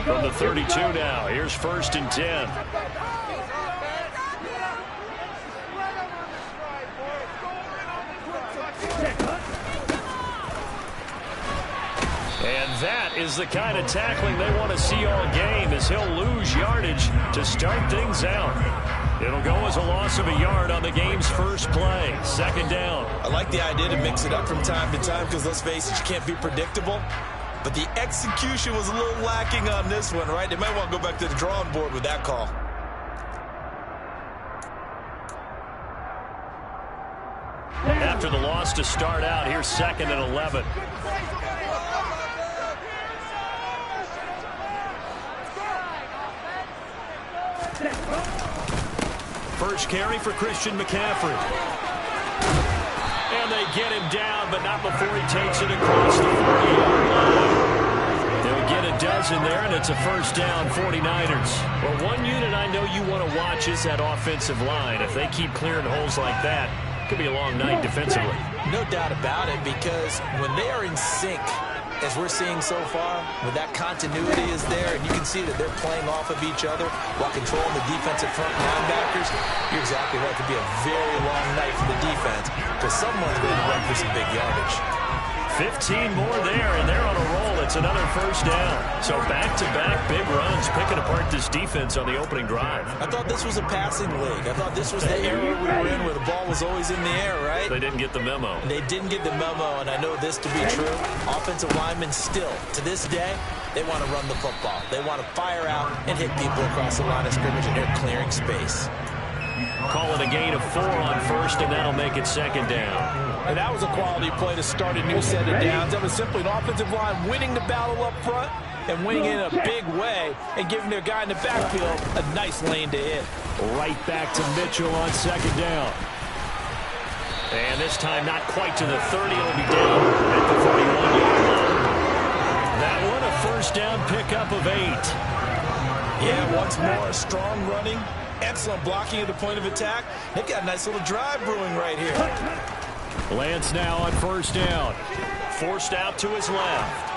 From the 32 now, here's 1st and 10. And that is the kind of tackling they want to see all game, as he'll lose yardage to start things out. It'll go as a loss of a yard on the game's first play. 2nd down. I like the idea to mix it up from time to time because, let's face it, you can't be predictable. But the execution was a little lacking on this one, right? They might want to go back to the drawing board with that call. After the loss to start out, here's 2nd and 11. First carry for Christian McCaffrey. And they get him down, but not before he takes it across the 40-yard line. They'll get a dozen there, and it's a 1st down, 49ers. Well, one unit I know you want to watch is that offensive line. If they keep clearing holes like that, it could be a long night defensively. No doubt about it, because when they are in sync, as we're seeing so far, when that continuity is there, and you can see that they're playing off of each other while controlling the defensive front linebackers, you're exactly right. It could be a very long night for the defense because someone's going to run for some big yardage. 15 more there, and they're on a roll. It's another 1st down. So back-to-back big runs, picking apart this defense on the opening drive. I thought this was a passing league. I thought this was the era we were in where the ball was always in the air, right? They didn't get the memo. They didn't get the memo, and I know this to be true. Offensive linemen still, to this day, they want to run the football. They want to fire out and hit people across the line of scrimmage, and they're clearing space. Call it a gain of 4 on 1st, and that'll make it 2nd down. And that was a quality play to start a new set of downs. That was simply an offensive line winning the battle up front and winning in a big way and giving their guy in the backfield a nice lane to hit. Right back to Mitchell on 2nd down. And this time not quite to the 30. It'll be down at the 41-yard line. That one a 1st down pickup of 8. Yeah, once more, strong running, excellent blocking at the point of attack. They've got a nice little drive brewing right here. Lance now on 1st down. Forced out to his left.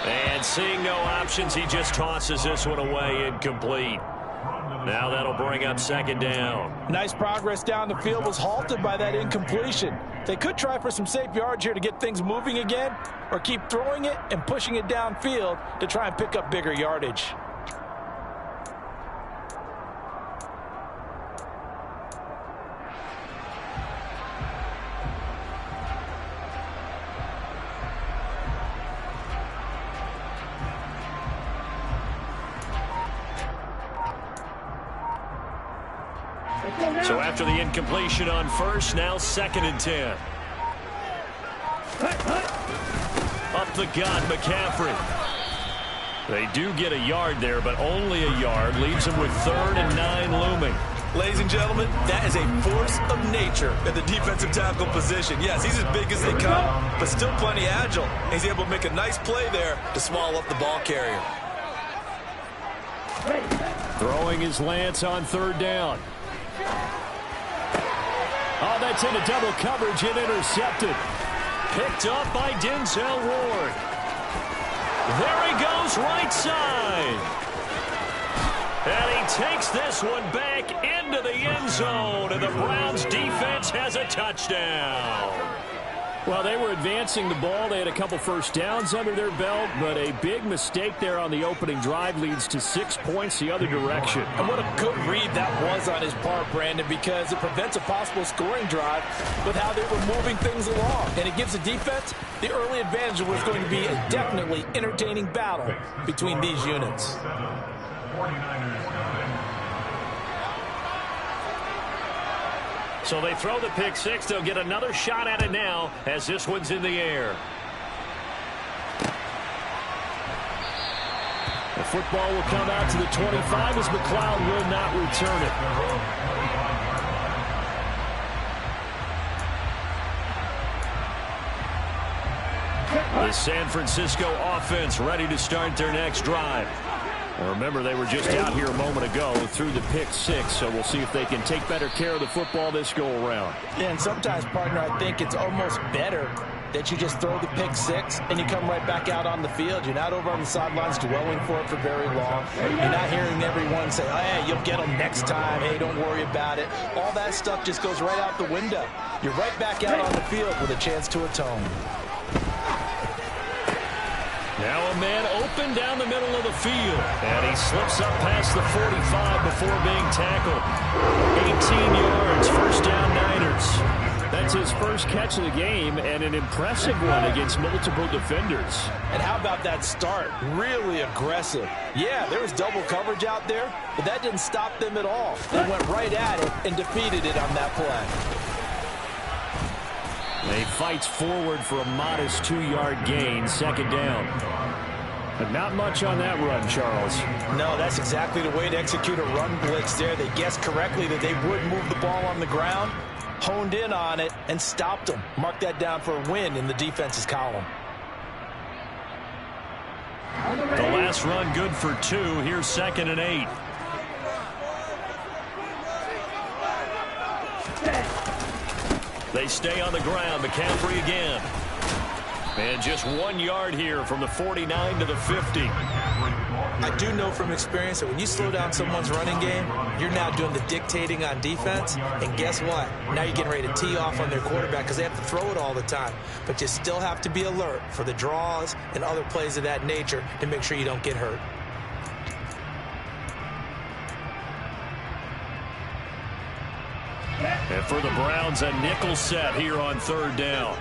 And seeing no options, he just tosses this one away, incomplete. Now that'll bring up 2nd down. Nice progress down the field, was halted by that incompletion. They could try for some safe yards here to get things moving again, or keep throwing it and pushing it downfield to try and pick up bigger yardage. So after the incompletion on 1st, now 2nd and 10. Up the gut, McCaffrey. They do get a yard there, but only a yard. Leaves them with 3rd and 9 looming. Ladies and gentlemen, that is a force of nature at the defensive tackle position. Yes, he's as big as they come, but still plenty agile. He's able to make a nice play there to swallow up the ball carrier. Throwing is Lance on 3rd down. Oh, that's into double coverage and intercepted. Picked up by Denzel Ward. There he goes, right side. And he takes this one back into the end zone, and the Browns defense has a touchdown. Well, they were advancing the ball. They had a couple 1st downs under their belt, but a big mistake there on the opening drive leads to 6 points the other direction. And what a good read that was on his part, Brandon, because it prevents a possible scoring drive with how they were moving things along. And it gives the defense the early advantage of what's going to be a definitely entertaining battle between these units. So they throw the pick 6. They'll get another shot at it now as this one's in the air. The football will come out to the 25 as McLeod will not return it. The San Francisco offense ready to start their next drive. Well, remember, they were just out here a moment ago through the pick 6, so we'll see if they can take better care of the football this go around. Yeah, and sometimes, partner, I think it's almost better that you just throw the pick six and you come right back out on the field. You're not over on the sidelines dwelling for it for very long. You're not hearing everyone say, hey, you'll get them next time. Hey, don't worry about it. All that stuff just goes right out the window. You're right back out on the field with a chance to atone. Now a man open down the middle of the field. And he slips up past the 45 before being tackled. 18 yards, first down Niners. That's his first catch of the game and an impressive one against multiple defenders. And how about that start? Really aggressive. Yeah, there was double coverage out there, but that didn't stop them at all. They went right at it and defeated it on that play. He fights forward for a modest 2-yard gain, second down. But not much on that run, Charles. No, that's exactly the way to execute a run blitz there. They guessed correctly that they would move the ball on the ground, honed in on it, and stopped them. Mark that down for a win in the defense's column. The last run good for 2. Here's 2nd and 8. They stay on the ground. McCaffrey again. And just 1 yard here from the 49 to the 50. I do know from experience that when you slow down someone's running game, you're now doing the dictating on defense. And guess what? Now you're getting ready to tee off on their quarterback because they have to throw it all the time. But you still have to be alert for the draws and other plays of that nature to make sure you don't get hurt. And for the Browns, a nickel set here on 3rd down.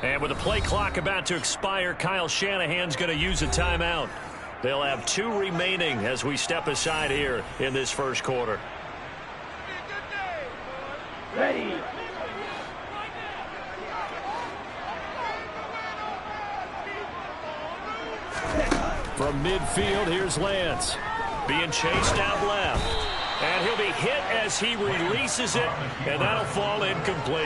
And with the play clock about to expire, Kyle Shanahan's going to use a timeout. They'll have 2 remaining as we step aside here in this first quarter. Ready. From midfield, here's Lance. Being chased out left. And he'll be hit as he releases it, and that'll fall incomplete.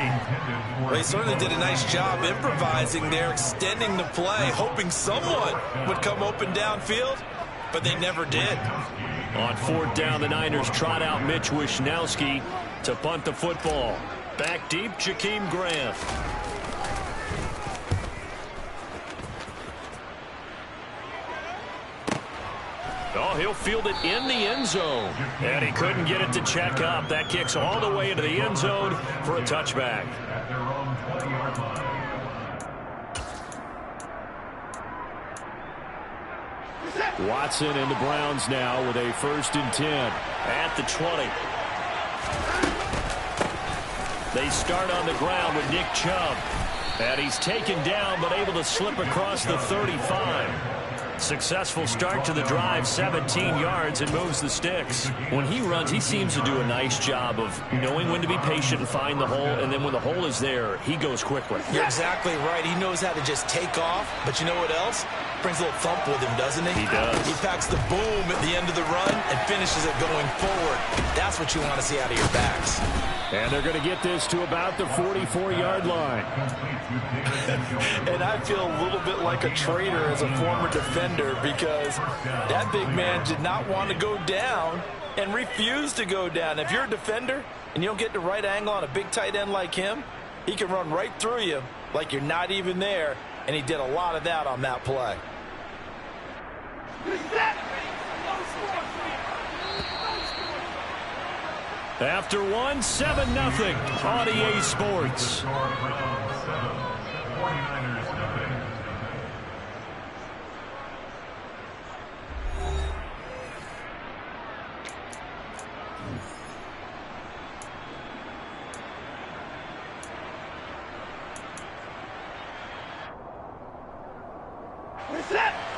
Well, he certainly did a nice job improvising there, extending the play, hoping someone would come open downfield, but they never did. On 4th down, the Niners trot out Mitch Wishnowski to punt the football. Back deep, Jakeem Grant. Oh, he'll field it in the end zone. And he couldn't get it to check up. That kicks all the way into the end zone for a touchback. Watson and the Browns now with a 1st and 10 at the 20. They start on the ground with Nick Chubb. And he's taken down but able to slip across the 35. Successful start to the drive, 17 yards, and moves the sticks. When he runs, he seems to do a nice job of knowing when to be patient and find the hole, and then when the hole is there, he goes quickly. You're exactly right. He knows how to just take off, but you know what else? Brings a little thump with him, doesn't he? He does. He packs the boom at the end of the run and finishes it going forward. That's what you want to see out of your backs. And they're going to get this to about the 44-yard line. And I feel a little bit like a traitor as a former defender because that big man did not want to go down and refused to go down. If you're a defender and you don't get the right angle on a big tight end like him, he can run right through you like you're not even there, and he did a lot of that on that play. After 1, 7-0 on EA Sports.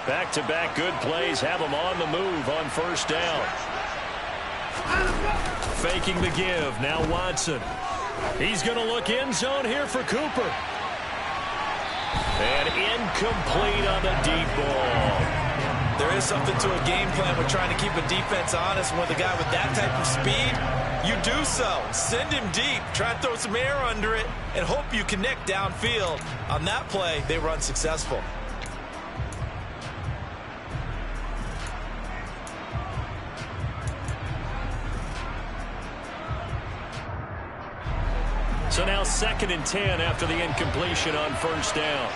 Back-to-back good plays have them on the move on 1st down. Faking the give. Now Watson. He's going to look end zone here for Cooper. And incomplete on the deep ball. There is something to a game plan with trying to keep a defense honest. When the guy with that type of speed You do so. Send him deep. Try to throw some air under it and hope you connect downfield. On that play, they were unsuccessful. So now 2nd and 10 after the incompletion on first down.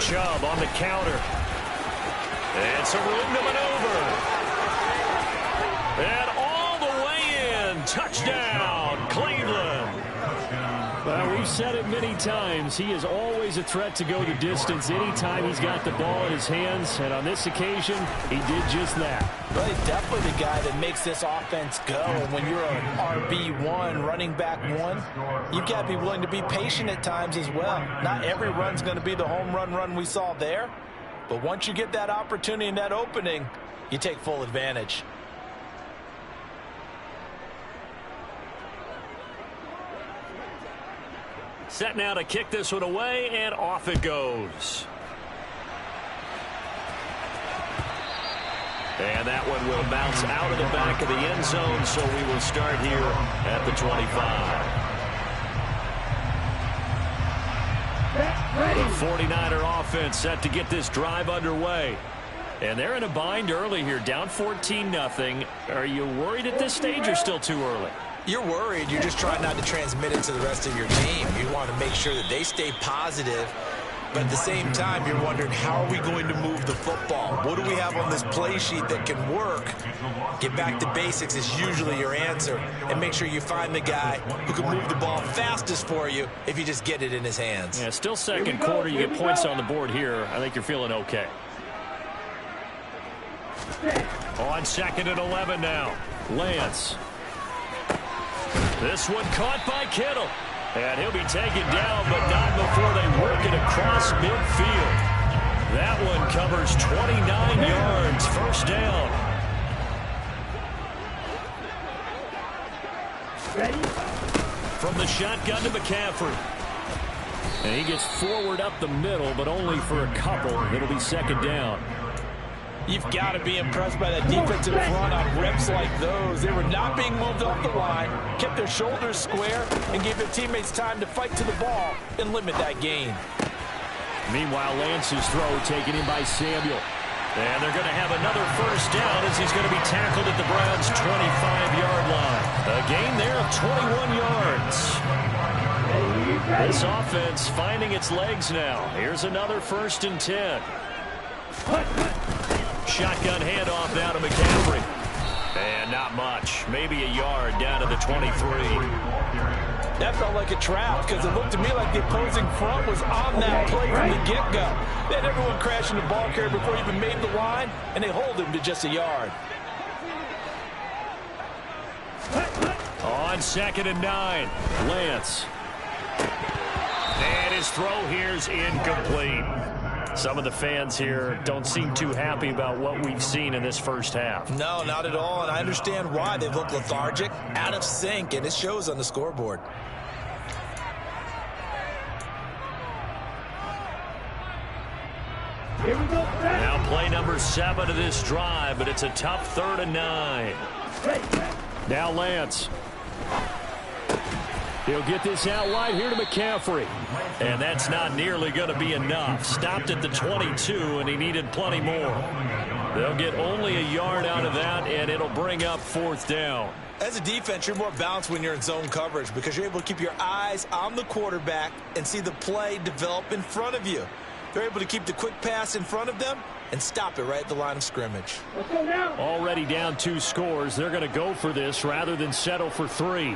Chubb on the counter. It's a room to maneuver. And all the way in. Touchdown, Cleveland. Well, we've said it many times. He is always a threat to go the distance anytime he's got the ball in his hands. And on this occasion, he did just that. Well, he's definitely the guy that makes this offense go. And when you're an RB1, running back one, you've got to be willing to be patient at times as well. Not every run's going to be the home run we saw there. But once you get that opportunity and that opening, you take full advantage. Set now to kick this one away, and off it goes. And that one will bounce out of the back of the end zone, so we will start here at the 25. The 49er offense set to get this drive underway. And they're in a bind early here, down 14-0. Are you worried at this stage or still too early? You're worried. You're just trying not to transmit it to the rest of your team. You want to make sure that they stay positive. But at the same time, you're wondering, how are we going to move the football? What do we have on this play sheet that can work? Get back to basics is usually your answer. And make sure you find the guy who can move the ball fastest for you if you just get it in his hands. Yeah, still second quarter. You get points on the board here. I think you're feeling okay. On 2nd and 11 now. Lance. This one caught by Kittle. And he'll be taken down, but not before they work it across midfield. That one covers 29 yards. First down. Ready? From the shotgun to McCaffrey. And he gets forward up the middle, but only for a couple. It'll be 2nd down. You've got to be impressed by that defensive front on reps like those. They were not being moved off the line, kept their shoulders square, and gave their teammates time to fight to the ball and limit that gain. Meanwhile, Lance's throw taken in by Samuel. And they're going to have another first down as he's going to be tackled at the Browns' 25-yard line. A gain there of 21 yards. This offense finding its legs now. Here's another 1st and 10. Shotgun handoff now to McCaffrey. And not much. Maybe a yard down to the 23. That felt like a trap because it looked to me like the opposing front was on that play from the get-go. They had everyone crashing the ball carrier before he even made the line, and they hold him to just a yard. On 2nd and 9, Lance. And his throw here's incomplete. Some of the fans here don't seem too happy about what we've seen in this first half. No, not at all, and I understand why. They look lethargic, out of sync, and it shows on the scoreboard. Here we go. Now play number 7 of this drive, but it's a tough 3rd and 9. Now Lance. He'll get this out wide here to McCaffrey. And that's not nearly going to be enough. Stopped at the 22, and he needed plenty more. They'll get only a yard out of that, and it'll bring up 4th down. As a defense, you're more balanced when you're in zone coverage because you're able to keep your eyes on the quarterback and see the play develop in front of you. They're able to keep the quick pass in front of them and stop it right at the line of scrimmage. Already down 2 scores. They're going to go for this rather than settle for 3.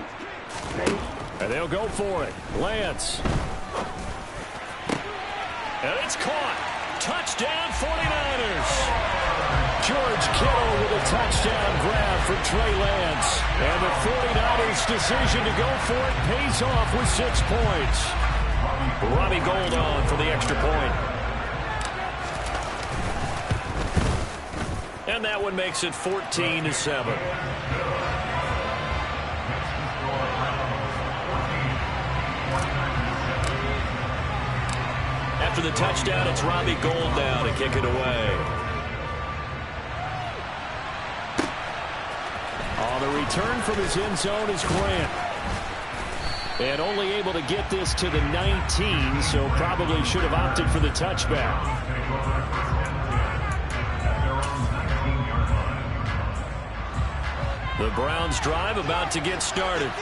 And they'll go for it. Lance. And it's caught. Touchdown 49ers. George Kittle with a touchdown grab for Trey Lance. And the 49ers' decision to go for it pays off with 6 points. Robbie Gould on for the extra point. And that one makes it 14-7. After the touchdown, it's Robbie Gould now to kick it away. Now the return from his end zone is Grant. And only able to get this to the 19, so probably should have opted for the touchback. The Browns drive about to get started.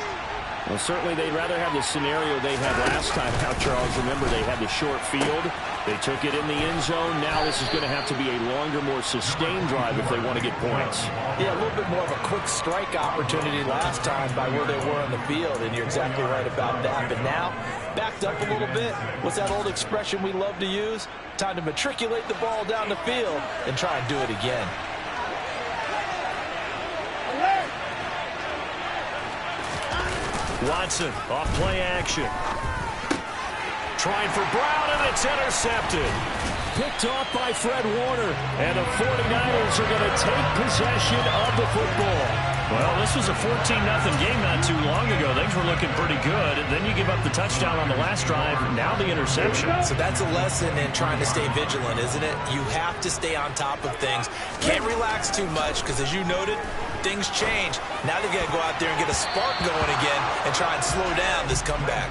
Well, certainly they'd rather have the scenario they had last time out, Charles. Remember, they had the short field. They took it in the end zone. Now this is going to have to be a longer, more sustained drive if they want to get points. Yeah, a little bit more of a quick strike opportunity last time by where they were on the field, and you're exactly right about that. But now, backed up a little bit. What's that old expression we love to use? Time to matriculate the ball down the field and try and do it again. Watson off play action. Trying for Brown, and it's intercepted. Picked off by Fred Warner. And the 49ers are going to take possession of the football. Well, this was a 14-0 game not too long ago. Things were looking pretty good. And then you give up the touchdown on the last drive. Now the interception. So that's a lesson in trying to stay vigilant, isn't it? You have to stay on top of things. Can't relax too much because, as you noted, things change. Now they've got to go out there and get a spark going again and try and slow down this comeback.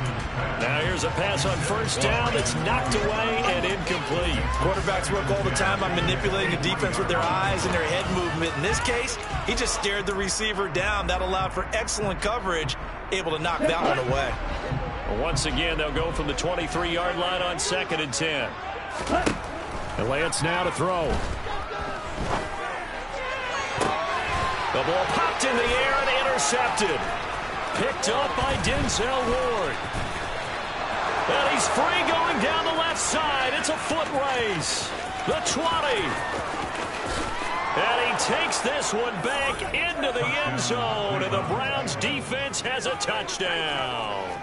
Now here's a pass on first down that's knocked away and incomplete. Quarterbacks work all the time on manipulating the defense with their eyes and their head movement. In this case, he just stared the receiver down. That allowed for excellent coverage, able to knock that one away. Well, once again, they'll go from the 23-yard line on 2nd and 10. And Lance now to throw. The ball popped in the air and intercepted. Picked up by Denzel Ward. And he's free going down the left side. It's a foot race. The 20. And he takes this one back into the end zone. And the Browns defense has a touchdown.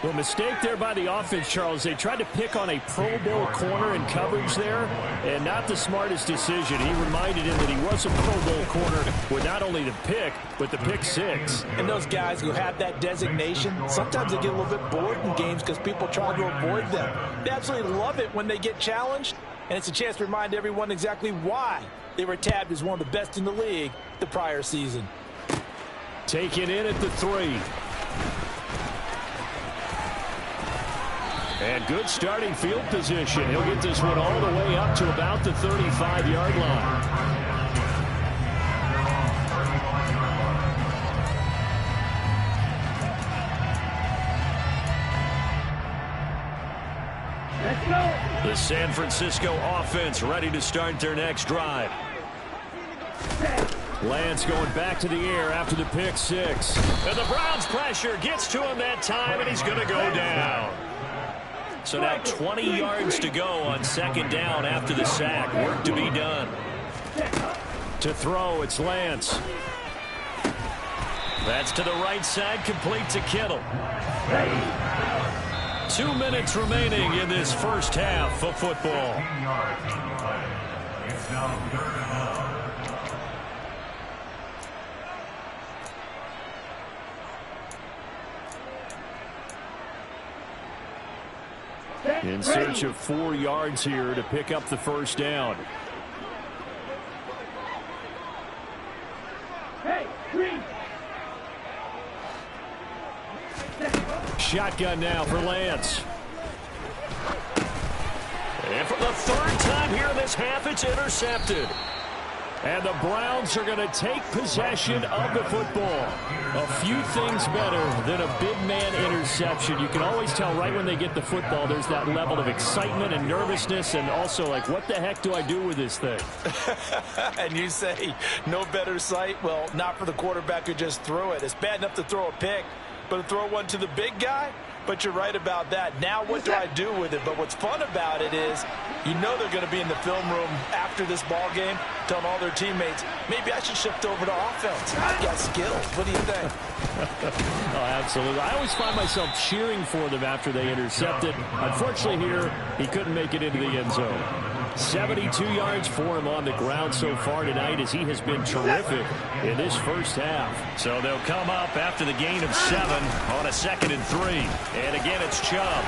Well, mistake there by the offense, Charles. They tried to pick on a Pro Bowl corner in coverage there, and not the smartest decision. He reminded him that he was a Pro Bowl corner with not only the pick, but the pick six. And those guys who have that designation, sometimes they get a little bit bored in games because people try to avoid them. They absolutely love it when they get challenged, and it's a chance to remind everyone exactly why they were tabbed as one of the best in the league the prior season. Taken in at the 3. And good starting field position. He'll get this one all the way up to about the 35-yard line. Let's go. The San Francisco offense ready to start their next drive. Lance going back to the air after the pick six. And the Browns pressure gets to him that time, and he's going to go down. So now 20 yards to go on 2nd down after the sack. Work to be done. To throw, it's Lance. That's to the right side, complete to Kittle. 2 minutes remaining in this first half of football. In search of 4 yards here to pick up the first down. Shotgun now for Lance. And for the 3rd time here in this half, it's intercepted. And the Browns are going to take possession of the football. A few things better than a big man interception. You can always tell right when they get the football, there's that level of excitement and nervousness, and also like, what the heck do I do with this thing? And you say, no better sight? Well, not for the quarterback who just threw it. It's bad enough to throw a pick, but to throw one to the big guy? But you're right about that. Now what do I do with it? But what's fun about it is you know they're going to be in the film room after this ball game telling all their teammates, maybe I should shift over to offense. I've got skills. What do you think? Oh, absolutely. I always find myself cheering for them after they intercept it. Unfortunately here, he couldn't make it into the end zone. 72 yards for him on the ground so far tonight as he has been terrific in this first half. So they'll come up after the gain of 7 on a 2nd and 3. And again, it's Chubb.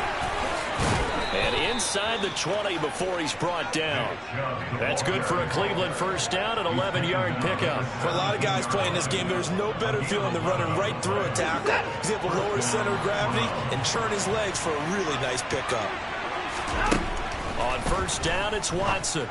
And inside the 20 before he's brought down. That's good for a Cleveland first down, an 11-yard pickup. For a lot of guys playing this game, there's no better feeling than running right through a tackle. He's able to lower his center of gravity and turn his legs for a really nice pickup. On first down, it's Watson.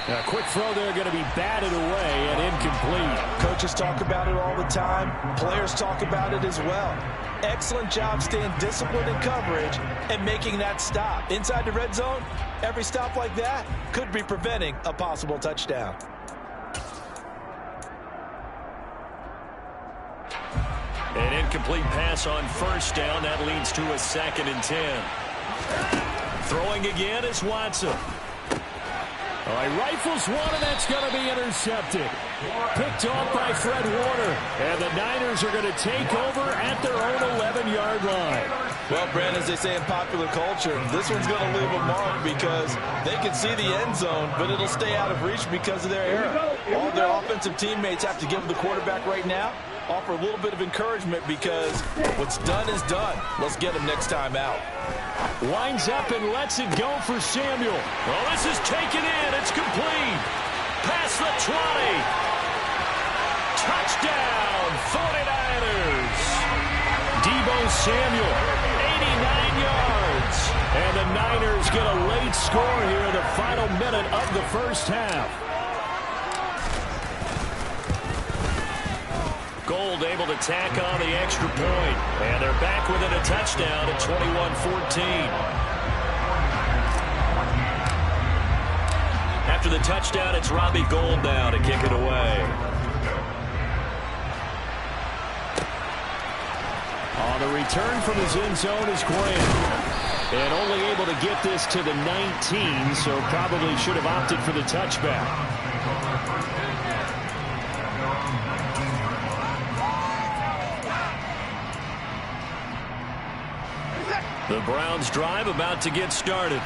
A quick throw there going to be batted away and incomplete. Coaches talk about it all the time. Players talk about it as well. Excellent job staying disciplined in coverage and making that stop. Inside the red zone, every stop like that could be preventing a possible touchdown. An incomplete pass on first down. That leads to a 2nd and 10. Throwing again is Watson. All right, rifles one, and that's going to be intercepted. Picked off by Fred Warner. And the Niners are going to take over at their own 11-yard line. Well, Brandon, as they say in popular culture, this one's going to leave a mark because they can see the end zone, but it'll stay out of reach because of their error. All their offensive teammates have to give the quarterback right now, offer a little bit of encouragement because what's done is done. Let's get him next time out. Winds up and lets it go for Samuel. Well, this is taken in. It's complete. Past the 20. Touchdown, 49ers. Deebo Samuel, 89 yards. And the Niners get a late score here in the final minute of the first half. Gold able to tack on the extra point. And they're back within a touchdown at 21-14. After the touchdown, it's Robbie Gould now to kick it away. On the return from his end zone is Grant. And only able to get this to the 19, so probably should have opted for the touchback. The Browns drive about to get started.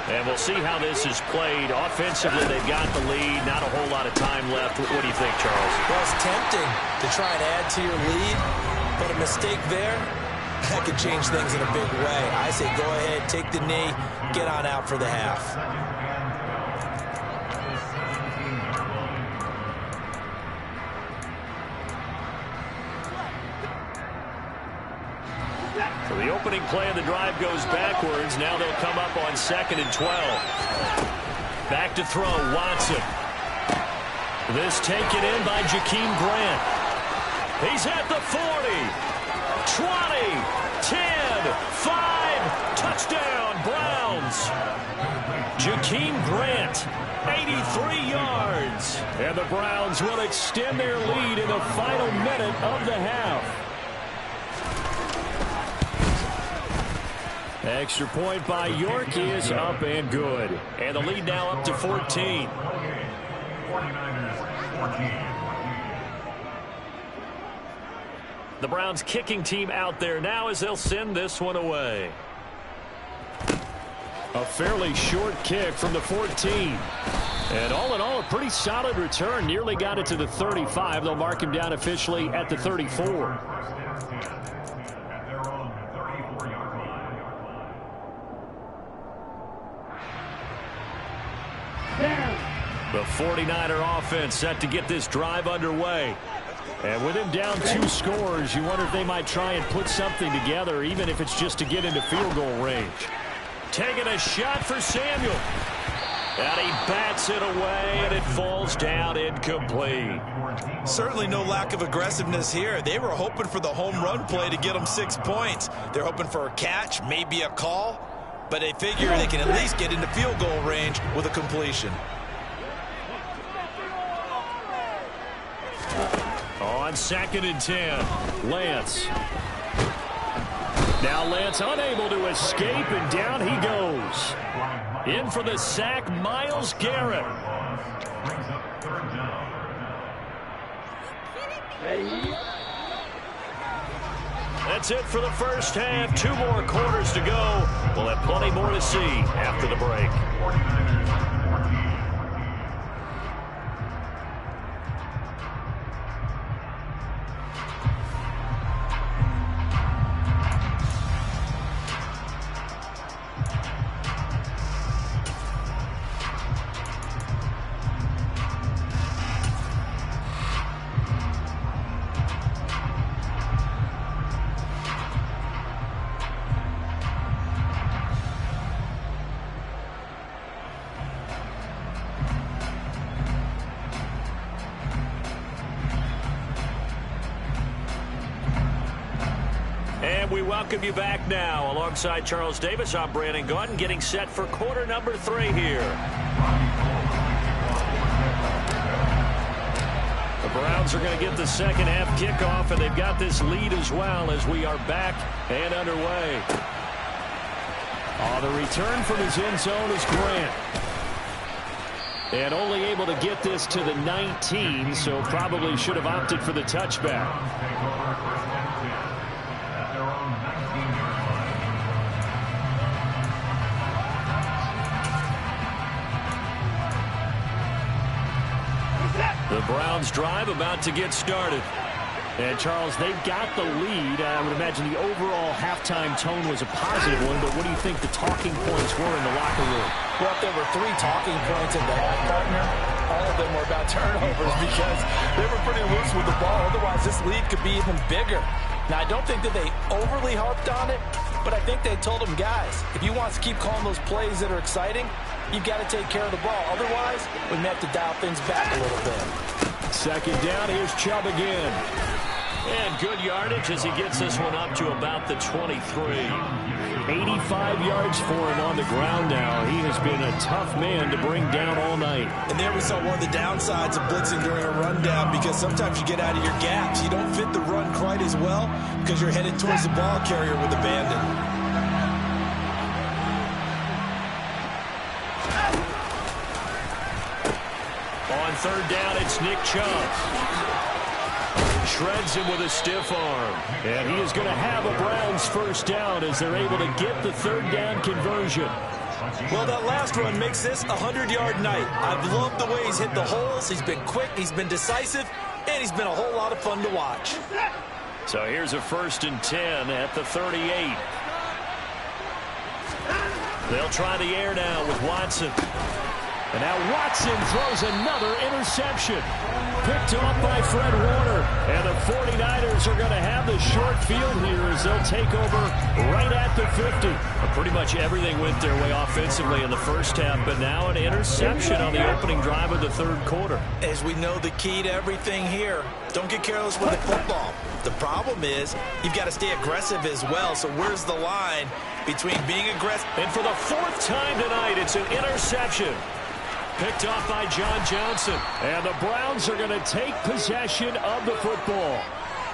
And we'll see how this is played. Offensively, they've got the lead. Not a whole lot of time left. What do you think, Charles? Well, it's tempting to try and add to your lead, but a mistake there, that could change things in a big way. I say go ahead, take the knee, get on out for the half. So the opening play of the drive goes backwards. Now they'll come up on 2nd and 12. Back to throw, Watson. This taken in by Jakeem Grant. He's at the 40, 20, 10, 5, touchdown, Browns. Jakeem Grant, 83 yards. And the Browns will extend their lead in the final minute of the half. Extra point by York is up and good. And the lead now up to 14. The Browns kicking team out there now as they'll send this one away. A fairly short kick from the 14. And all in all, a pretty solid return. Nearly got it to the 35. They'll mark him down officially at the 34. The 49er offense set to get this drive underway. And with him down 2 scores, you wonder if they might try and put something together, even if it's just to get into field goal range. Taking a shot for Samuel. And he bats it away, and it falls down incomplete. Certainly no lack of aggressiveness here. They were hoping for the home run play to get them 6 points. They're hoping for a catch, maybe a call, but they figure they can at least get into field goal range with a completion. On 2nd and 10, Lance. Now Lance unable to escape, and down he goes. In for the sack, Myles Garrett. That's it for the first half. 2 more quarters to go. We'll have plenty more to see after the break. welcome you back now. Alongside Charles Davis, I'm Brandon Gaudin, getting set for quarter number 3 here. The Browns are going to get the second half kickoff, and they've got this lead as well as we are back and underway. The return from his end zone is Grant. And only able to get this to the 19, so probably should have opted for the touchback. The Browns drive about to get started. And, Charles, they've got the lead. I would imagine the overall halftime tone was a positive one, but what do you think the talking points were in the locker room? Well, if there were 3 talking points in the half, partner, all of them were about turnovers because they were pretty loose with the ball. Otherwise, this lead could be even bigger. Now, I don't think that they overly harped on it, but I think they told them, guys, if you want to keep calling those plays that are exciting, you've got to take care of the ball. Otherwise, we may have to dial things back a little bit. Second down, here's Chubb again. And good yardage as he gets this one up to about the 23. 85 yards for him on the ground now. He has been a tough man to bring down all night. And there we saw one of the downsides of blitzing during a rundown, because sometimes you get out of your gaps. You don't fit the run quite as well because you're headed towards the ball carrier with abandon. On third down, it's Nick Chubb. Shreds him with a stiff arm. And he is going to have a Browns first down as they're able to get the third down conversion. Well, that last run makes this a 100-yard night. I've loved the way he's hit the holes. He's been quick, he's been decisive, and he's been a whole lot of fun to watch. So here's a 1st and 10 at the 38. They'll try the air now with Watson. And now Watson throws another interception. Picked off by Fred Warner. And the 49ers are going to have the short field here as they'll take over right at the 50. Pretty much everything went their way offensively in the first half, but now an interception on the opening drive of the third quarter. As we know, the key to everything here, don't get careless with the football. The problem is you've got to stay aggressive as well. So where's the line between being aggressive? And for the 4th time tonight, it's an interception. Picked off by John Johnson. And the Browns are going to take possession of the football.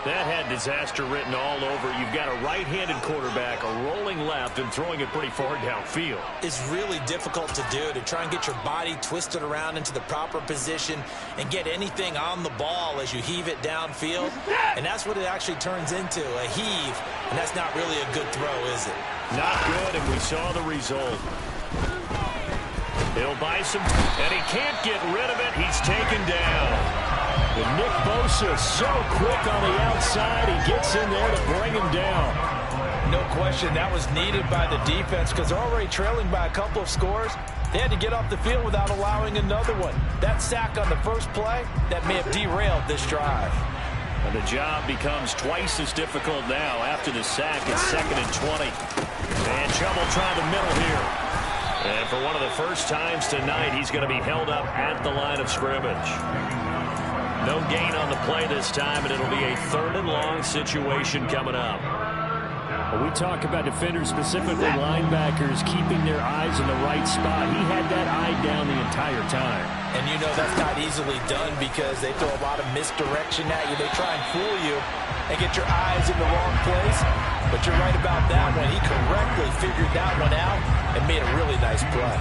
That had disaster written all over. You've got a right-handed quarterback, a rolling left, and throwing it pretty far downfield. It's really difficult to do, to try and get your body twisted around into the proper position and get anything on the ball as you heave it downfield. And that's what it actually turns into, a heave. And that's not really a good throw, is it? Not good, and we saw the result. He'll buy some, and he can't get rid of it. He's taken down. And Nick Bosa so quick on the outside. He gets in there to bring him down. No question, that was needed by the defense because they're already trailing by a couple of scores. They had to get off the field without allowing another one. That sack on the first play, that may have derailed this drive. And the job becomes twice as difficult now after the sack. It's 2nd and 20. And Chubb will try the middle here. And for one of the first times tonight, he's going to be held up at the line of scrimmage. No gain on the play this time, and it'll be a 3rd and long situation coming up. We talk about defenders, specifically linebackers, keeping their eyes in the right spot. He had that eye down the entire time. And you know that's not easily done because they throw a lot of misdirection at you. They try and fool you and get your eyes in the wrong place. But you're right about that one. He correctly figured that one out and made a really nice play.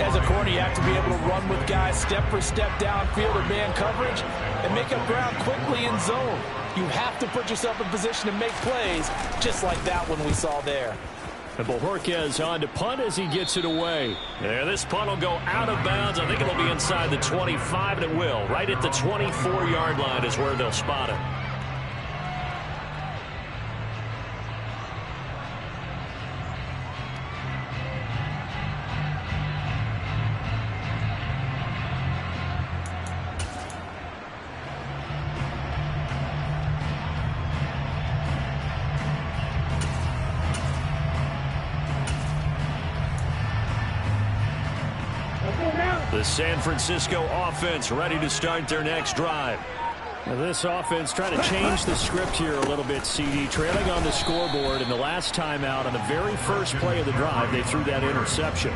As a corner, you have to be able to run with guys step for step downfield or man coverage and make up ground quickly in zone. You have to put yourself in position to make plays just like that one we saw there. And Bojorquez on to punt as he gets it away. And this punt will go out of bounds. I think it'll be inside the 25, and it will. Right at the 24-yard line is where they'll spot it. The San Francisco offense ready to start their next drive. Now this offense trying to change the script here a little bit, CD. Trailing on the scoreboard, and the last time out on the very first play of the drive, they threw that interception.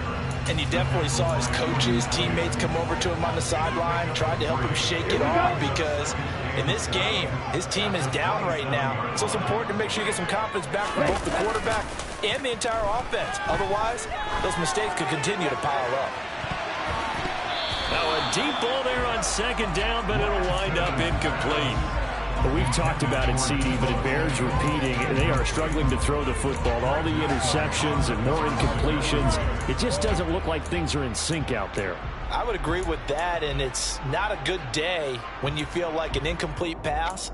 And you definitely saw his coaches, teammates come over to him on the sideline, tried to help him shake it off, because in this game, his team is down right now. So it's important to make sure you get some confidence back from both the quarterback and the entire offense. Otherwise, those mistakes could continue to pile up. Now a deep ball there on second down, but it'll wind up incomplete. Well, we've talked about it, CD, but it bears repeating. They are struggling to throw the football. All the interceptions and more incompletions. It just doesn't look like things are in sync out there. I would agree with that, and it's not a good day when you feel like an incomplete pass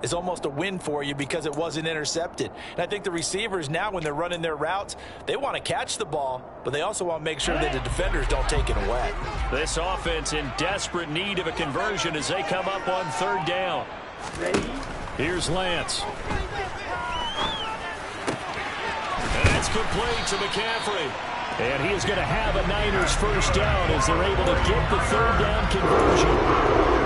is almost a win for you because it wasn't intercepted. And I think the receivers now, when they're running their routes, they want to catch the ball, but they also want to make sure that the defenders don't take it away. This offense in desperate need of a conversion as they come up on third down. Here's Lance. And it's complete to McCaffrey. And he is going to have a Niners first down as they're able to get the third down conversion.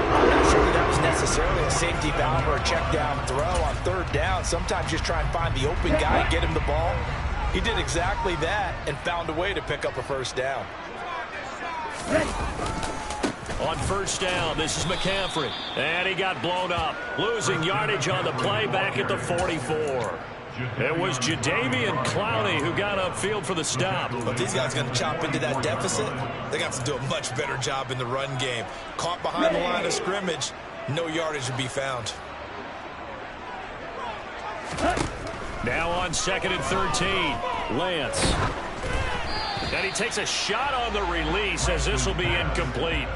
I'm not sure that was necessarily a safety valve or a check down throw on third down. Sometimes just try and find the open guy and get him the ball. He did exactly that and found a way to pick up a first down. On first down, this is McCaffrey. And he got blown up. Losing yardage on the play back at the 44. It was Jadeveon Clowney who got upfield for the stop. But these guys are going to chop into that deficit. They got to do a much better job in the run game. Caught behind the line of scrimmage, no yardage to be found. Now on second and 13, Lance. And he takes a shot on the release as this will be incomplete.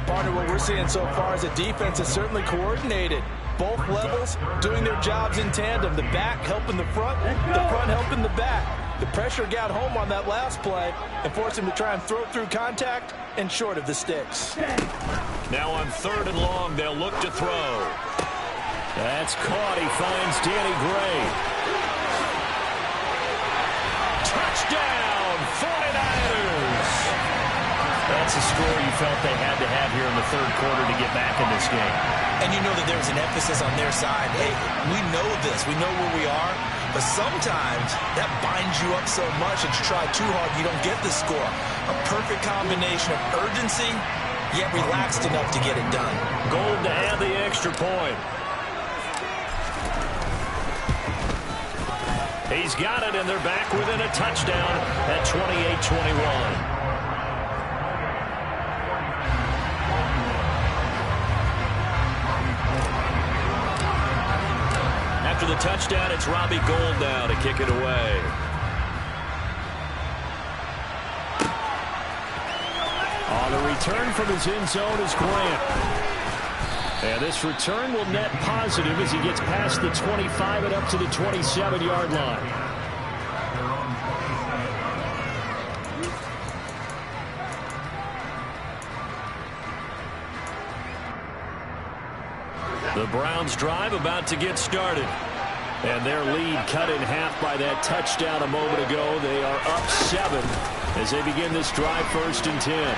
Partner, what we're seeing so far is a defense is certainly coordinated. Both levels doing their jobs in tandem. The back helping the front helping the back. The pressure got home on that last play and forced him to try and throw through contact and short of the sticks. Now on third and long, they'll look to throw. That's caught. He finds Danny Gray. Touchdown, 49ers! That's a score you felt they had to have here in the third quarter to get back in this game. And you know that there was an emphasis on their side. Hey, we know this. We know where we are. But sometimes that binds you up so much that you try too hard, you don't get the score. A perfect combination of urgency, yet relaxed enough to get it done. Gold to add the extra point. He's got it, and they're back within a touchdown at 28-21. After the touchdown, it's Robbie Gould now to kick it away. On the return from his end zone is Grant. And this return will net positive as he gets past the 25 and up to the 27-yard line. The Browns drive about to get started. And their lead cut in half by that touchdown a moment ago. They are up 7 as they begin this drive, 1st and 10.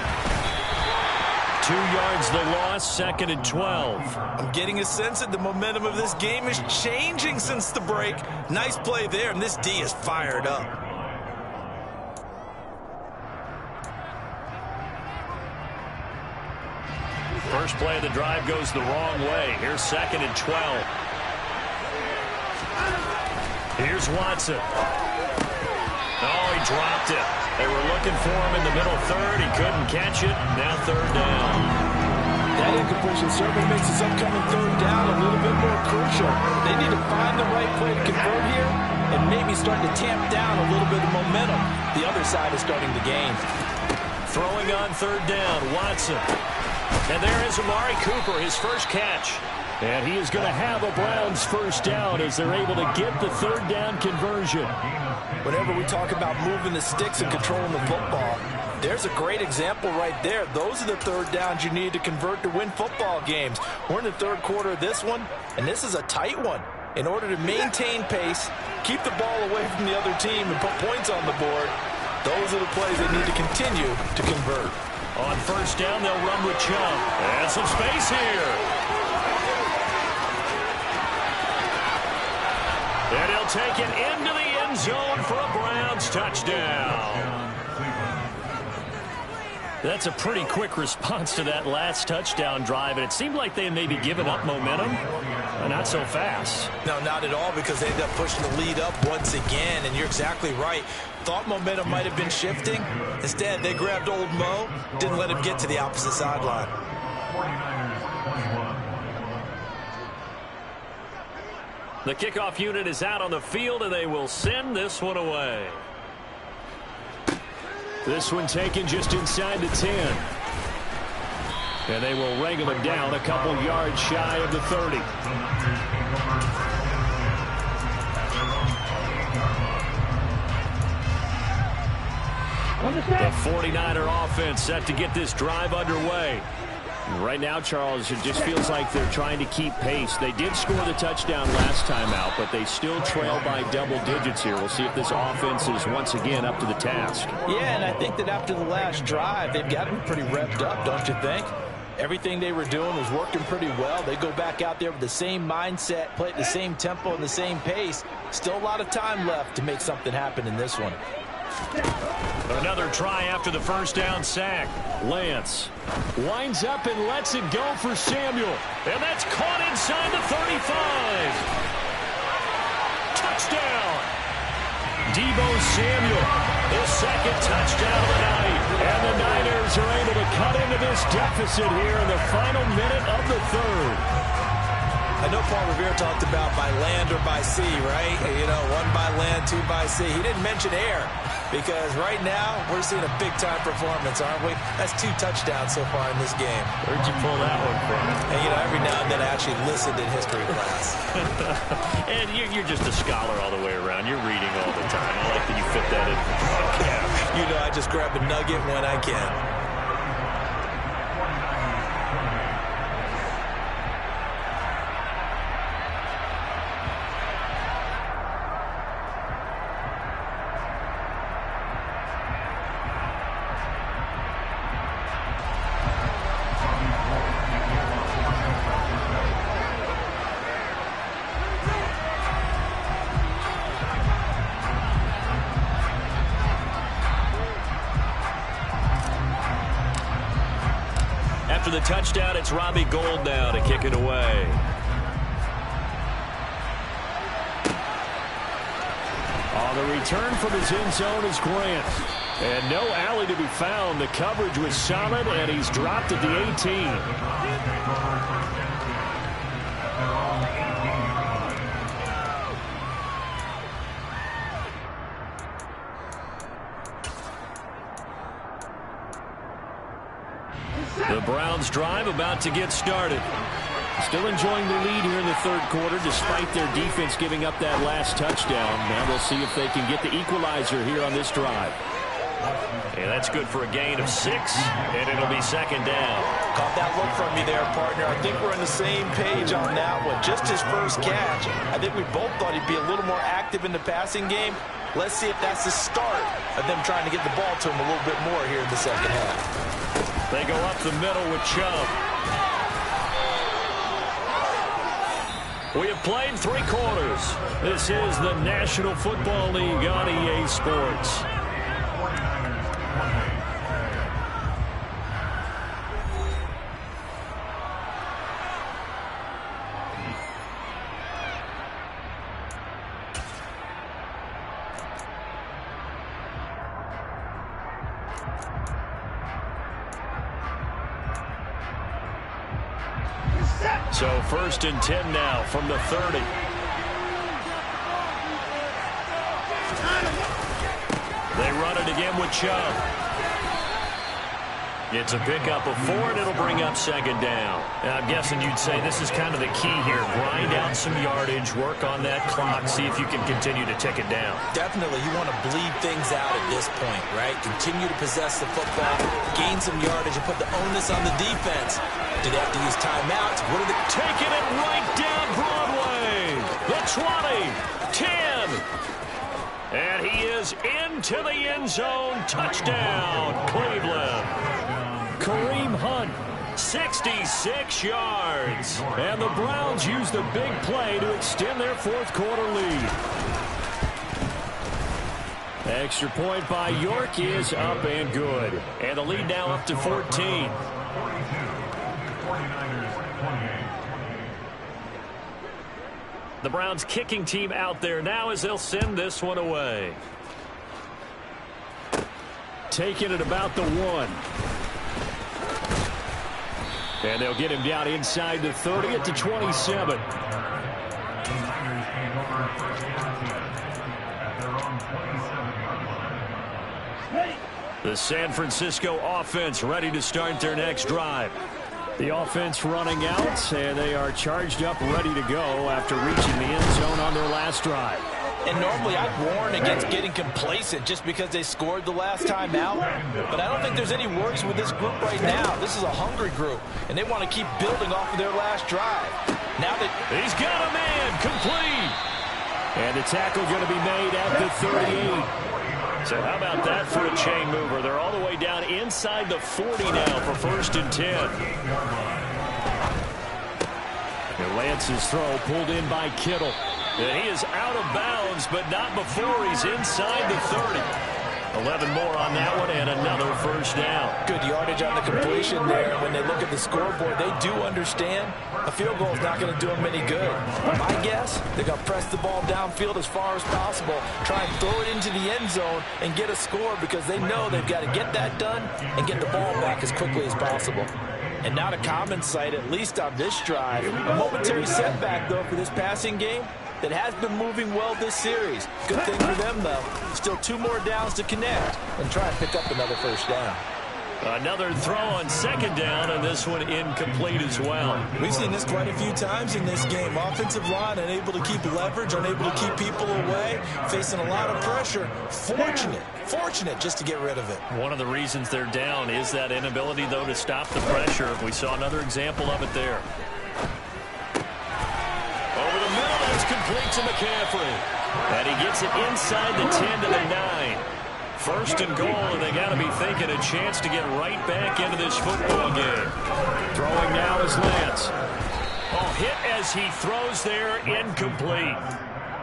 2 yards the loss, 2nd and 12. I'm getting a sense that the momentum of this game is changing since the break. Nice play there, and this D is fired up. First play of the drive goes the wrong way. Here's 2nd and 12. Here's Watson. Oh, he dropped it. They were looking for him in the middle third. He couldn't catch it. Now 3rd down. That incompletion certainly makes this upcoming 3rd down a little bit more crucial. They need to find the right play to convert here and maybe start to tamp down a little bit of momentum. The other side is starting to gain. Throwing on 3rd down, Watson. And there is Amari Cooper, his first catch. And he is going to have a Browns first down as they're able to get the 3rd down conversion. Whenever we talk about moving the sticks and controlling the football, there's a great example right there. Those are the 3rd downs you need to convert to win football games. We're in the 3rd quarter of this one, and this is a tight one. In order to maintain pace, keep the ball away from the other team, and put points on the board, those are the plays they need to continue to convert. On 1st down, they'll run with Chubb. And some space here. take it into the end zone for a Browns touchdown. That's a pretty quick response to that last touchdown drive, and it seemed like they had maybe given up momentum. Not so fast. No, not at all, because they ended up pushing the lead up once again, and you're exactly right. Thought momentum might have been shifting. Instead, they grabbed old Mo, didn't let him get to the opposite sideline. The kickoff unit is out on the field, and they will send this one away. This one taken just inside the 10. And they will wrangle him down a couple yards shy of the 30. The 49er offense set to get this drive underway. Right now, Charles, it just feels like they're trying to keep pace. They did score the touchdown last time out, but they still trail by double digits here. We'll see if this offense is once again up to the task. Yeah, and I think that after the last drive, they've got them pretty revved up, don't you think? Everything they were doing was working pretty well. They go back out there with the same mindset, play at the same tempo and the same pace. Still a lot of time left to make something happen in this one. Another try after the first down sack. Lance winds up and lets it go for Samuel. And that's caught inside the 35. Touchdown. Deebo Samuel, his second touchdown of the night. And the Niners are able to cut into this deficit here in the final minute of the third. I know Paul Revere talked about by land or by sea, right? You know, one by land, two by sea. He didn't mention air, because right now we're seeing a big-time performance, aren't we? That's 2 touchdowns so far in this game. Where'd you pull that one from? And, you know, every now and then I actually listened in history class. And you're just a scholar all the way around. You're reading all the time. I like that you fit that in. You know, I just grab a nugget when I can. After the touchdown, it's Robbie Gould now to kick it away. On the return from his end zone is Grant. And no alley to be found. The coverage was solid, and he's dropped at the 18. The Browns drive about to get started. Still enjoying the lead here in the third quarter despite their defense giving up that last touchdown. Now we'll see if they can get the equalizer here on this drive. And that's good for a gain of 6, and it'll be second down. Caught that look from you there, partner. I think we're on the same page on that one. Just his first catch. I think we both thought he'd be a little more active in the passing game. Let's see if that's the start of them trying to get the ball to him a little bit more here in the second half. They go up the middle with Chubb. We have played 3 quarters. This is the National Football League on EA Sports. So 1st and 10 now from the 30. They run it again with Chubb. It's a pickup of 4, and it'll bring up second down. And I'm guessing you'd say this is kind of the key here. Grind out some yardage, work on that clock, see if you can continue to tick it down. Definitely. You want to bleed things out at this point, right? Continue to possess the football, gain some yardage, and put the onus on the defense. Do they have to use timeouts? What are they taking it right down Broadway? The 20, 10. And he is into the end zone. Touchdown, Cleveland. Kareem Hunt, 66 yards. And the Browns use the big play to extend their fourth quarter lead. Extra point by York is up and good. And the lead now up to 14. The Browns kicking team out there now as they'll send this one away. Taking it about the 1. And they'll get him down inside the 30 at the 27. The San Francisco offense ready to start their next drive. The offense running out, and they are charged up, ready to go after reaching the end zone on their last drive. And normally I'd warn against getting complacent just because they scored the last time out. But I don't think there's any worries with this group right now. This is a hungry group, and they want to keep building off of their last drive. Now that he's got a man complete. And the tackle going to be made at the 38. So how about that for a chain mover? They're all the way down inside the 40 now for 1st and 10. And Lance's throw pulled in by Kittle. And he is out of bounds, but not before he's inside the 30. 11 more on that one and another 1st down. Good yardage on the completion there. When they look at the scoreboard, they do understand a field goal is not going to do them any good. My guess, they're going to press the ball downfield as far as possible, try and throw it into the end zone and get a score because they know they've got to get that done and get the ball back as quickly as possible. And not a common sight, at least on this drive. A momentary setback, though, for this passing game that has been moving well this series. Good thing for them, though. Still 2 more downs to connect and try and pick up another 1st down. Another throw on 2nd down, and this one incomplete as well. We've seen this quite a few times in this game. Offensive line unable to keep leverage, unable to keep people away, facing a lot of pressure. Fortunate just to get rid of it. One of the reasons they're down is that inability, though, to stop the pressure. We saw another example of it there. Over the middle, that's complete to McCaffrey. And he gets it inside the 10 to the 9. 1st and goal, and they got to be thinking a chance to get right back into this football game. Throwing now is Lance. Oh, hit as he throws there, incomplete.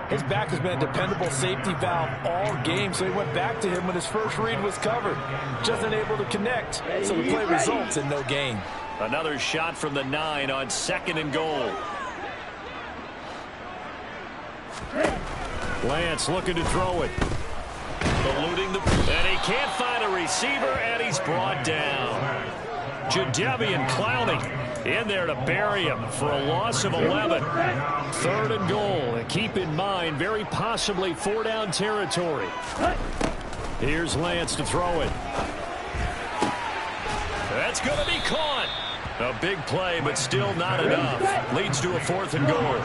His back has been a dependable safety valve all game, so he went back to him when his first read was covered. Just unable to connect, so the play results in no gain. Another shot from the 9 on 2nd and goal. Lance looking to throw it. Eluding and he can't find a receiver, and he's brought down. Jadeveon Clowney in there to bury him for a loss of 11. 3rd and goal. And keep in mind, very possibly 4-down territory. Here's Lance to throw it. That's going to be caught. A big play, but still not enough. Leads to a 4th and goal.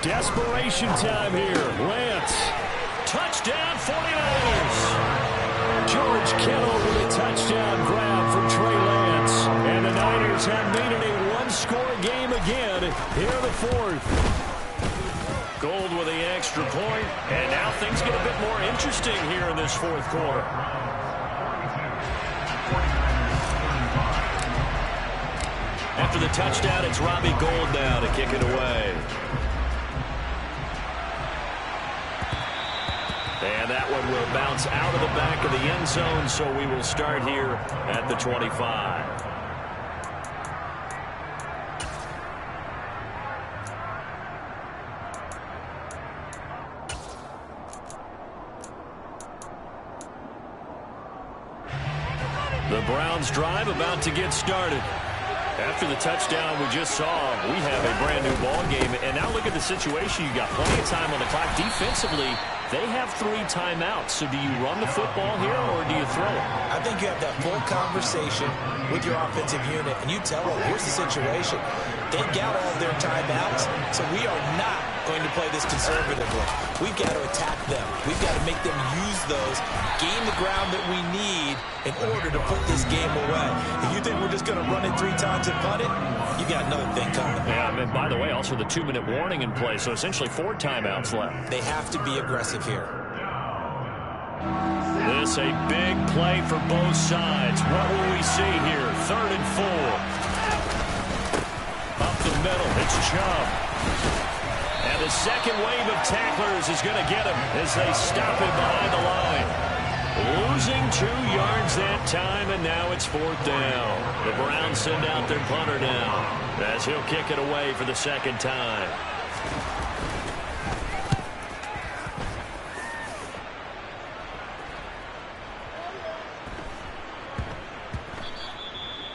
Desperation time here. Lance. Touchdown 49ers. George Kittle with a touchdown grab from Trey Lance. And the Niners have made it a 1-score game again here in the 4th. Gold with the extra point. And now things get a bit more interesting here in this 4th quarter. After the touchdown, it's Robbie Gould now to kick it away. And that one will bounce out of the back of the end zone, so we will start here at the 25. The Browns drive about to get started. After the touchdown we just saw, we have a brand new ball game. And now look at the situation. You got plenty of time on the clock. Defensively, they have 3 timeouts. So do you run the football here or do you throw it? I think you have that full conversation with your offensive unit, and you tell them, here's the situation. They got all their timeouts, so we are not going to play this conservatively. We've got to attack them. We've got to make them use those, gain the ground that we need in order to put this game away. If you think we're just going to run it 3 times and punt it, you got another thing coming. Yeah, and by the way, also the 2-minute warning in play, so essentially 4 timeouts left. They have to be aggressive here. This a big play for both sides. What will we see here? 3rd and 4. Up the middle, it's Chubb. And And the second wave of tacklers is going to get him as they stop him behind the line. Losing 2 yards that time, and now it's 4th down. The Browns send out their punter now as he'll kick it away for the second time.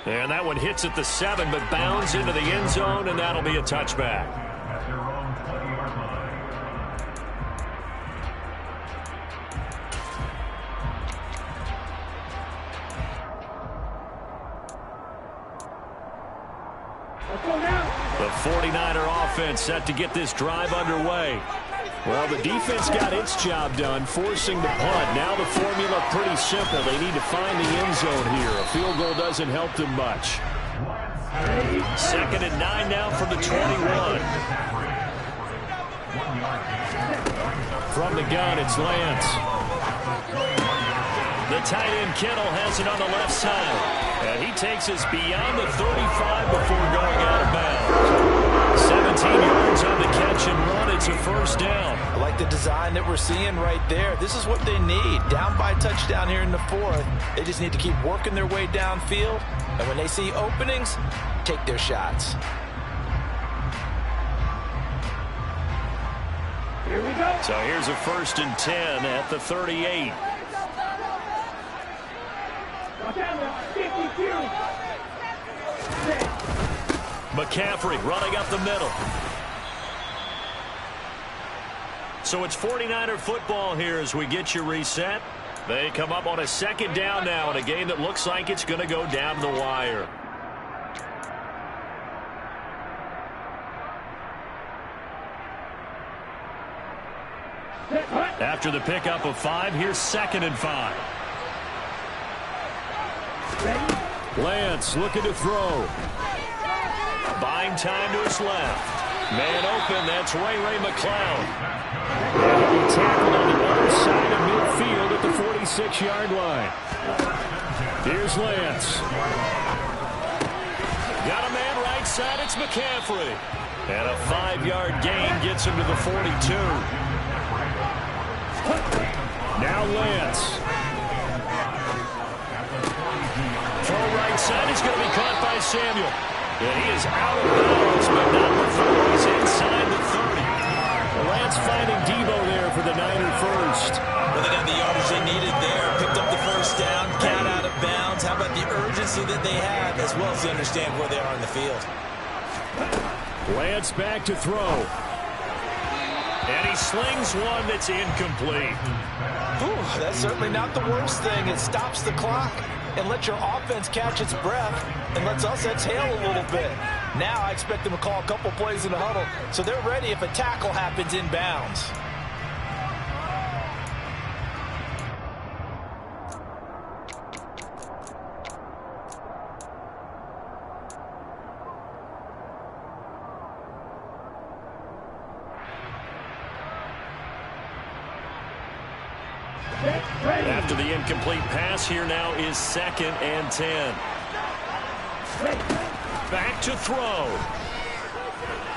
And that one hits at the 7, but bounds into the end zone, and that'll be a touchback. The 49er offense set to get this drive underway. Well, the defense got its job done, forcing the punt. Now the formula pretty simple. They need to find the end zone here. A field goal doesn't help them much. 2nd and 9 now from the 21. From the gun, it's Lance. The tight end Kittle has it on the left side. And he takes us beyond the 35 before going out of bounds. 17 yards on the catch and run. It's a 1st down. I like the design that we're seeing right there. This is what they need. Down by a touchdown here in the 4th. They just need to keep working their way downfield. And when they see openings, take their shots. Here we go. So here's a 1st and 10 at the 38. McCaffrey running up the middle. So it's 49er football here as we get you reset. They come up on a 2nd down now in a game that looks like it's going to go down the wire. After the pickup of 5, here's 2nd and 5. Lance looking to throw. Buying time to his left. Man open, that's Ray McCloud. And he'll be tackled on the other side of midfield at the 46-yard line. Here's Lance. Got a man right side, it's McCaffrey. And a 5-yard gain gets him to the 42. Now Lance. Throw right side is going to be caught by Samuel. And he is out of bounds, but not before he's inside the 30. Lance finding Debo there for the Niner first. Well, they got the yardage they needed there. Picked up the 1st down, got out of bounds. How about the urgency that they have, as well as they understand where they are in the field. Lance back to throw. And he slings one that's incomplete. Ooh, that's certainly not the worst thing. It stops the clock and lets your offense catch its breath and lets us exhale a little bit. Now I expect them to call a couple plays in the huddle so they're ready if a tackle happens inbounds. After the incomplete pass, here now is 2nd and 10. Back to throw.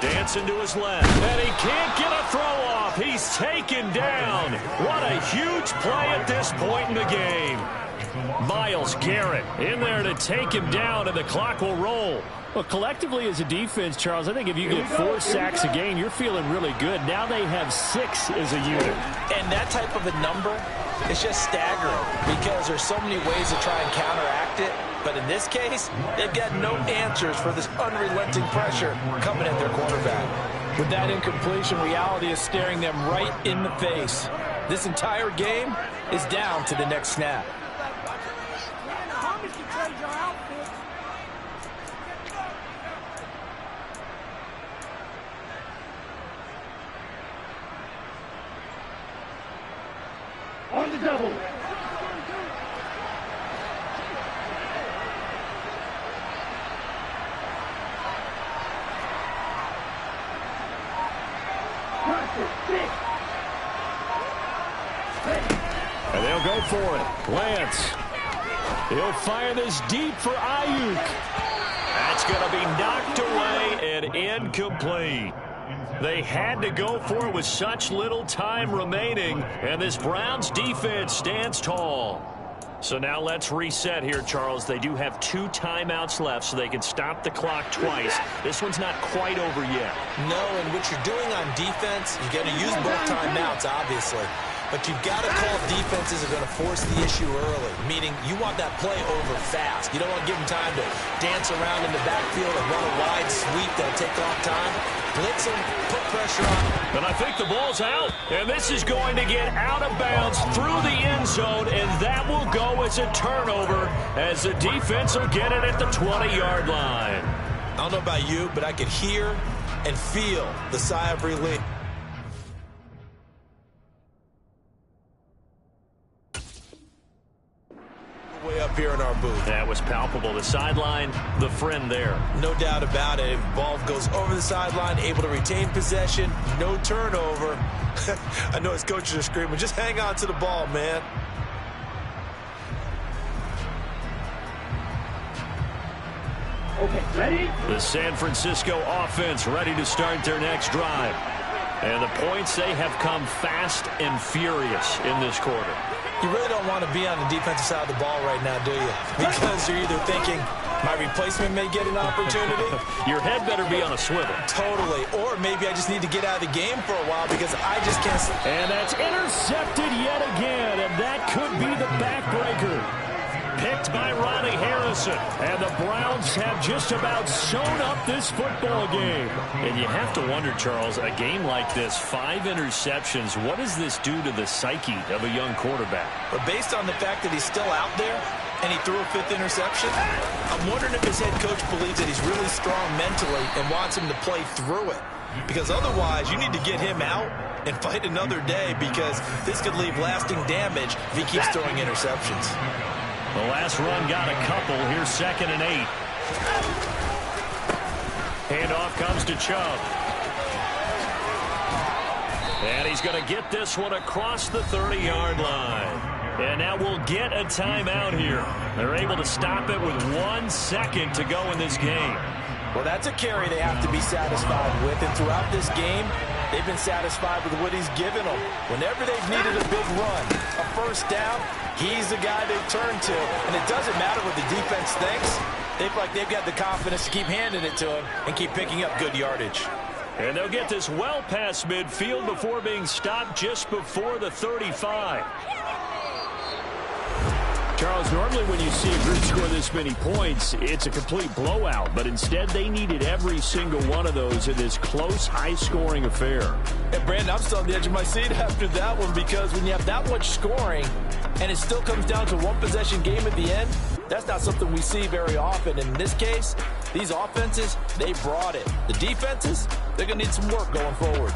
Dancing to his left. And he can't get a throw off. He's taken down. What a huge play at this point in the game. Myles Garrett in there to take him down, and the clock will roll. Well, collectively as a defense, Charles, I think if you get 4 sacks a game, you're feeling really good. Now they have 6 as a unit. And that type of a number, it's just staggering because there's so many ways to try and counteract it. But in this case, they've got no answers for this unrelenting pressure coming at their quarterback. With that incompletion, reality is staring them right in the face. This entire game is down to the next snap. On the double. And they'll go for it. Lance. He'll fire this deep for Ayuk. That's going to be knocked away and incomplete. They had to go for it with such little time remaining, and this Browns defense stands tall. So now let's reset here, Charles. They do have 2 timeouts left, so they can stop the clock twice. This one's not quite over yet. No, and what you're doing on defense, you're going to use both timeouts, obviously. But you've got to call defenses that are going to force the issue early, meaning you want that play over fast. You don't want to give them time to dance around in the backfield and run a wide sweep that'll take off time. Blitz them, put pressure on them. And I think the ball's out, and this is going to get out of bounds through the end zone, and that will go as a turnover as the defense will get it at the 20-yard line. I don't know about you, but I could hear and feel the sigh of relief. Way up here in our booth. That was palpable. The sideline, the friend there. No doubt about it. Ball goes over the sideline, able to retain possession, no turnover. I know his coaches are screaming, just hang on to the ball, man. Okay, ready? The San Francisco offense ready to start their next drive. And the points, they have come fast and furious in this quarter. You really don't want to be on the defensive side of the ball right now, do you? Because you're either thinking, my replacement may get an opportunity. Your head better be on a swivel. Totally. Or maybe I just need to get out of the game for a while because I just can't. And that's intercepted yet again, and that could be the backbreaker. Picked by Ronnie Harrison. And the Browns have just about sewn up this football game. And you have to wonder, Charles, a game like this, 5 interceptions, what does this do to the psyche of a young quarterback? But based on the fact that he's still out there and he threw a 5th interception, I'm wondering if his head coach believes that he's really strong mentally and wants him to play through it. Because otherwise, you need to get him out and fight another day because this could leave lasting damage if he keeps throwing interceptions. The last run got a couple. Here's 2nd and 8. Handoff comes to Chubb. And he's going to get this one across the 30-yard line. And now we'll get a timeout here. They're able to stop it with 1 second to go in this game. Well, that's a carry they have to be satisfied with. And throughout this game, they've been satisfied with what he's given them. Whenever they've needed a big run, a first down, he's the guy they turn to. And it doesn't matter what the defense thinks. They feel like they've got the confidence to keep handing it to him and keep picking up good yardage. And they'll get this well past midfield before being stopped just before the 35. Charles, normally when you see a group score this many points, it's a complete blowout. But instead, they needed every single one of those in this close, high-scoring affair. And, Brandon, I'm still on the edge of my seat after that one because when you have that much scoring and it still comes down to 1-possession game at the end, that's not something we see very often. In this case, these offenses, they brought it. The defenses, they're going to need some work going forward.